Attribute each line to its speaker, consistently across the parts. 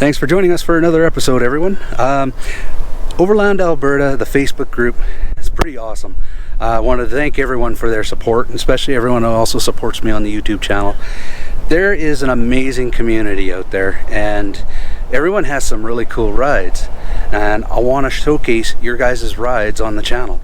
Speaker 1: Thanks for joining us for another episode, everyone. Overland, Alberta, the Facebook group is pretty awesome. I want to thank everyone for their support, especially everyone who also supports me on the YouTube channel. There is an amazing community out there, and everyone has some really cool rides, and I want to showcase your guys' rides on the channel.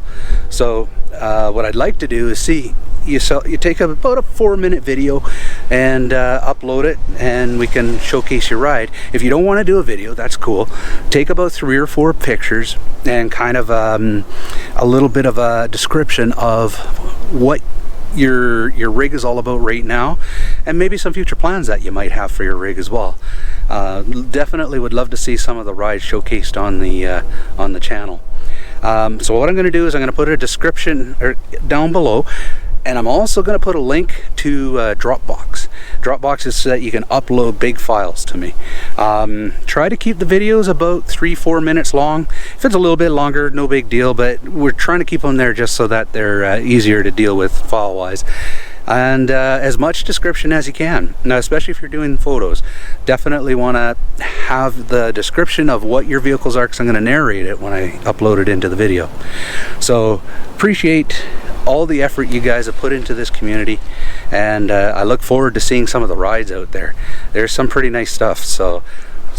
Speaker 1: So what I'd like to do is you take about a 4-minute video and upload it, and we can showcase your ride. If you don't want to do a video, that's cool. Take about 3 or 4 pictures and kind of a little bit of a description of what your rig is all about right now, and maybe some future plans that you might have for your rig as well. Definitely would love to see some of the rides showcased on the channel. So what I'm going to do is I'm going to put a description down below, and I'm also going to put a link to Dropbox. Dropbox is so that you can upload big files to me. Try to keep the videos about 3-4 minutes long. If it's a little bit longer, no big deal, but we're trying to keep them there just so that they're easier to deal with file wise. And as much description as you can. Now, especially if you're doing photos, definitely want to have the description of what your vehicles are, because I'm going to narrate it when I upload it into the video. So appreciate all the effort you guys have put into this community, and I look forward to seeing some of the rides out there. There's some pretty nice stuff, so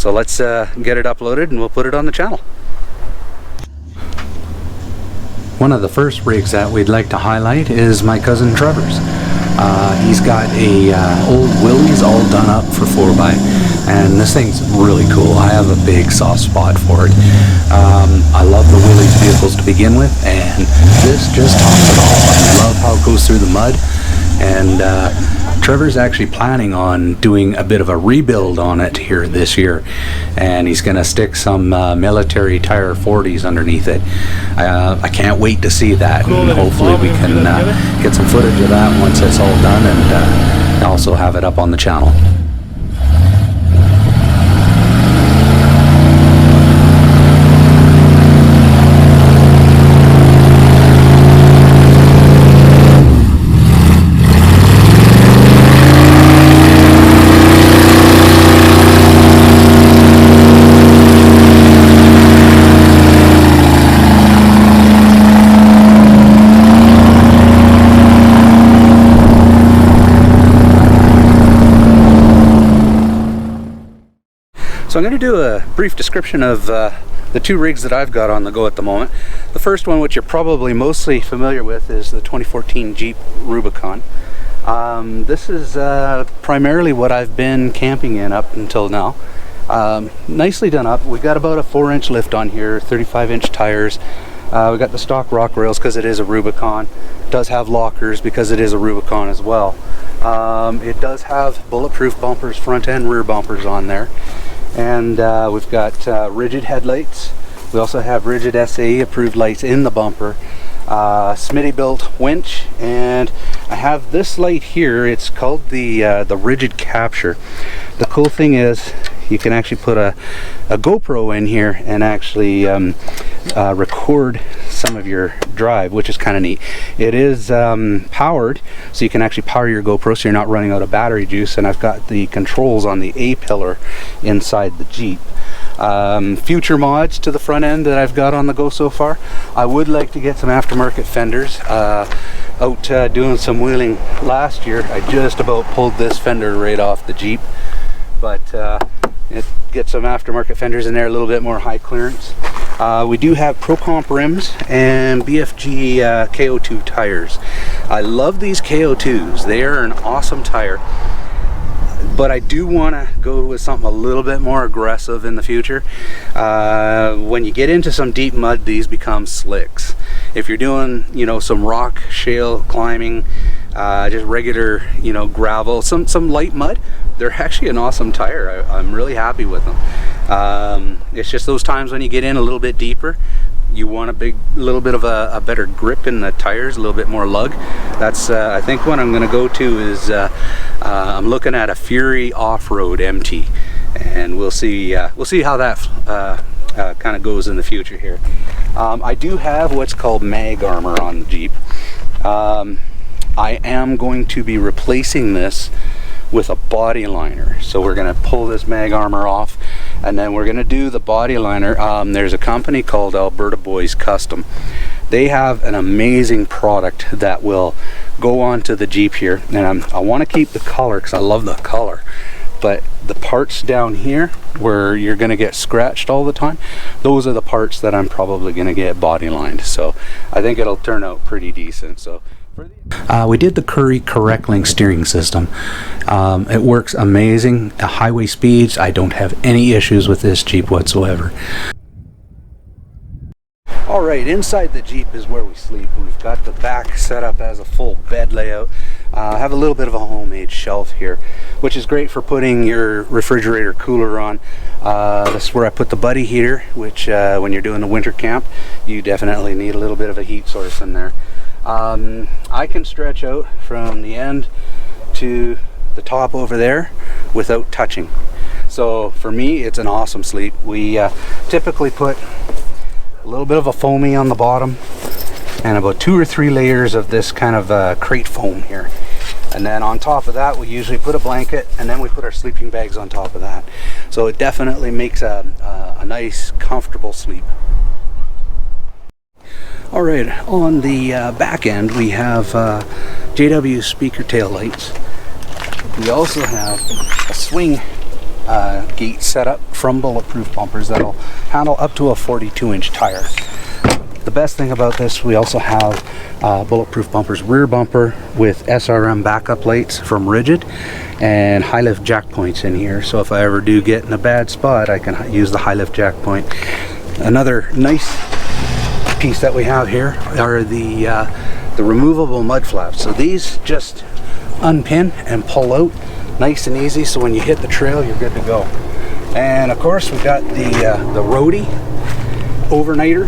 Speaker 1: let's get it uploaded and we'll put it on the channel. One of the first rigs that we'd like to highlight is my cousin Trevor's. He's got a old Willys all done up for 4x, and this thing's really cool. I have a big soft spot for it. I love the Willys vehicles to begin with, and this just tops it off. I love how it goes through the mud, and Trevor's actually planning on doing a bit of a rebuild on it here this year, and he's going to stick some military tire 40s underneath it. I can't wait to see that, and hopefully we can get some footage of that once it's all done, and also have it up on the channel. So I'm going to do a brief description of the 2 rigs that I've got on the go at the moment. The first one, which you're probably mostly familiar with, is the 2014 Jeep Rubicon. This is primarily what I've been camping in up until now. Nicely done up. We've got about a 4-inch lift on here, 35-inch tires. We've got the stock rock rails because it is a Rubicon. It does have lockers because it is a Rubicon as well. It does have bulletproof bumpers, front and rear bumpers on there. And we've got rigid headlights. We also have rigid SAE approved lights in the bumper, Smitty built winch, and I have this light here. It's called the rigid capture. The cool thing is you can actually put a GoPro in here and actually record some of your drive, which is kind of neat. It is powered, so you can actually power your GoPro so you're not running out of battery juice, and I've got the controls on the A-pillar inside the Jeep. Future mods to the front end that I've got on the go so far. I would like to get some aftermarket fenders. Out doing some wheeling last year, I just about pulled this fender right off the Jeep, but get some aftermarket fenders in there, a little bit more high clearance. We do have Pro Comp rims and BFG KO2 tires. I love these KO2s. They are an awesome tire, but I do want to go with something a little bit more aggressive in the future. When you get into some deep mud, these become slicks. If you're doing, some rock, shale climbing, just regular, gravel, some light mud, they're actually an awesome tire. I'm really happy with them. It's just those times when you get in a little bit deeper, you want a little bit of a better grip in the tires, a little bit more lug. That's I think what I'm going to go to is I'm looking at a Fury Off-Road MT, and we'll see how that kind of goes in the future here. I do have what's called mag armor on the Jeep. I am going to be replacing this with a body liner. So we're going to pull this mag armor off, and then we're going to do the body liner. There's a company called Alberta Boys Custom. They have an amazing product that will go onto the Jeep here, and I want to keep the color because I love the color, but the parts down here where you're going to get scratched all the time, those are the parts that I'm probably going to get body lined. So I think it'll turn out pretty decent. So we did the Curry Correct Link steering system. It works amazing. At highway speeds, I don't have any issues with this Jeep whatsoever. Alright, inside the Jeep is where we sleep. We've got the back set up as a full bed layout. I have a little bit of a homemade shelf here, which is great for putting your refrigerator cooler on. This is where I put the buddy heater, which when you're doing the winter camp, you definitely need a little bit of a heat source in there. I can stretch out from the end to the top over there without touching. So for me, it's an awesome sleep. We typically put a little bit of a foamy on the bottom and about 2 or 3 layers of this kind of crate foam here, and then on top of that we usually put a blanket, and then we put our sleeping bags on top of that. So it definitely makes a nice comfortable sleep. Alright, on the back end we have JW speaker tail lights. We also have a swing gate set up from Bulletproof bumpers that'll handle up to a 42-inch tire. The best thing about this, we also have Bulletproof bumpers rear bumper with SRM backup lights from Rigid and high lift jack points in here. So if I ever do get in a bad spot, I can use the high lift jack point. Another nice piece that we have here are the removable mud flaps. So these just unpin and pull out nice and easy, so when you hit the trail you're good to go. And of course we've got the roadie overnighter.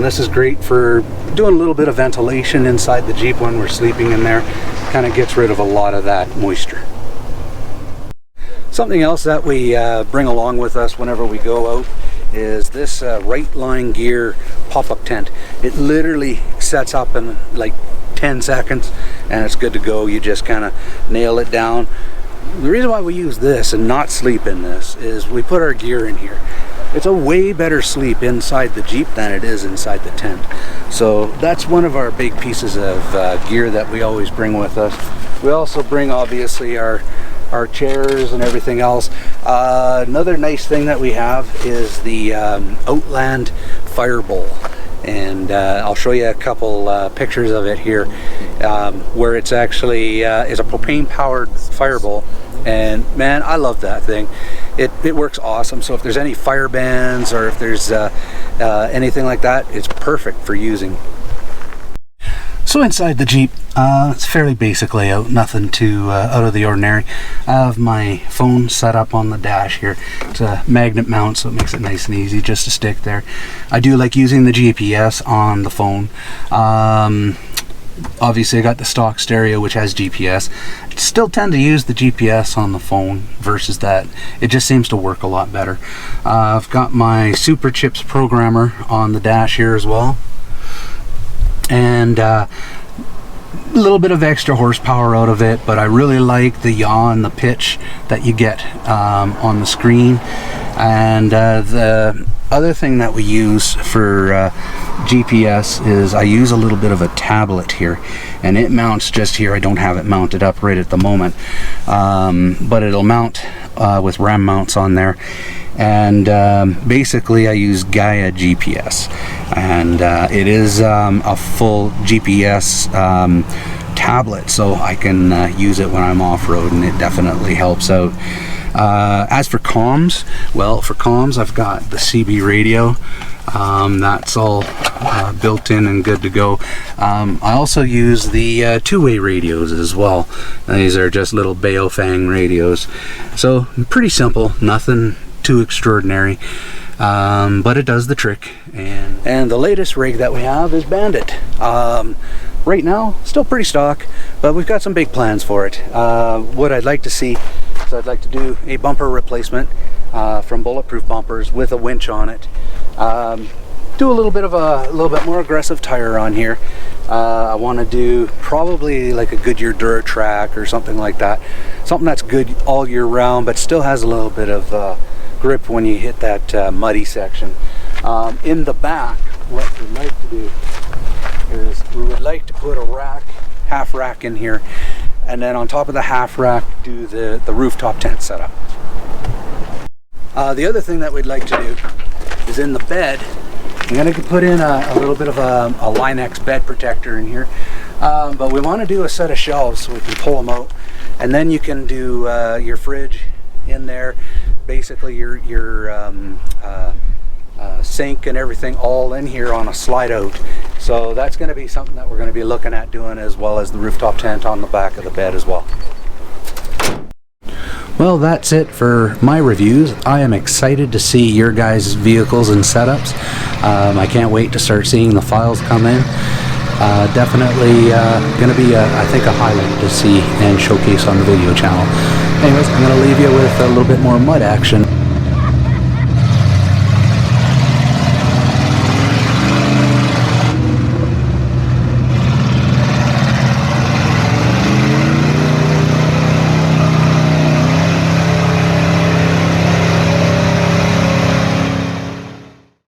Speaker 1: This is great for doing a little bit of ventilation inside the Jeep when we're sleeping in there. Kind of gets rid of a lot of that moisture. Something else that we bring along with us whenever we go out is this Right Line Gear pop-up tent. It literally sets up in like 10 seconds and it's good to go. You just kind of nail it down. The reason why we use this and not sleep in this is we put our gear in here. It's a way better sleep inside the Jeep than it is inside the tent. So that's one of our big pieces of gear that we always bring with us. We also bring obviously our chairs and everything else. Another nice thing that we have is the Overland fire bowl. And I'll show you a couple pictures of it here, where it's actually is a propane powered fire bowl, and man, I love that thing. It works awesome. So if there's any fire bans or if there's anything like that, it's perfect for using. So inside the Jeep, it's fairly basic layout, nothing too out of the ordinary. I have my phone set up on the dash here. It's a magnet mount, so it makes it nice and easy just to stick there. I do like using the GPS on the phone. Obviously I got the stock stereo which has GPS. I still tend to use the GPS on the phone versus that. It just seems to work a lot better. I've got my Super Chips programmer on the dash here as well. And a little bit of extra horsepower out of it, but I really like the yaw and the pitch that you get on the screen. And the other thing that we use for GPS is I use a little bit of a tablet here, and it mounts just here. I don't have it mounted up right at the moment, but it'll mount with RAM mounts on there. And basically I use Gaia GPS, and it is a full GPS tablet, so I can use it when I'm off-road, and it definitely helps out. As for comms, well, for comms I've got the CB radio. That's all built in and good to go. I also use the two-way radios as well. These are just little Baofeng radios, so pretty simple, nothing too extraordinary, but it does the trick. And the latest rig that we have is Bandit. Right now still pretty stock, but we've got some big plans for it. What I'd like to see is I'd like to do a bumper replacement from Bulletproof bumpers with a winch on it. Do a little bit more aggressive tire on here, I want to do probably like a Goodyear Duratrack or something like that. Something that's good all year round, but still has a little bit of grip when you hit that muddy section. In the back, what we'd like to do is we would like to put a rack, half rack in here, and then on top of the half rack do the rooftop tent setup. The other thing that we'd like to do is in the bed, I'm going to put in a little bit of a Line-X bed protector in here, but we want to do a set of shelves so we can pull them out, and then you can do your fridge in there, basically your sink and everything all in here on a slide out. So that's going to be something that we're going to be looking at doing, as well as the rooftop tent on the back of the bed as well. Well, that's it for my reviews. I am excited to see your guys' vehicles and setups. I can't wait to start seeing the files come in. Definitely going to be, I think, a highlight to see and showcase on the video channel. Anyways, I'm going to leave you with a little bit more mud action.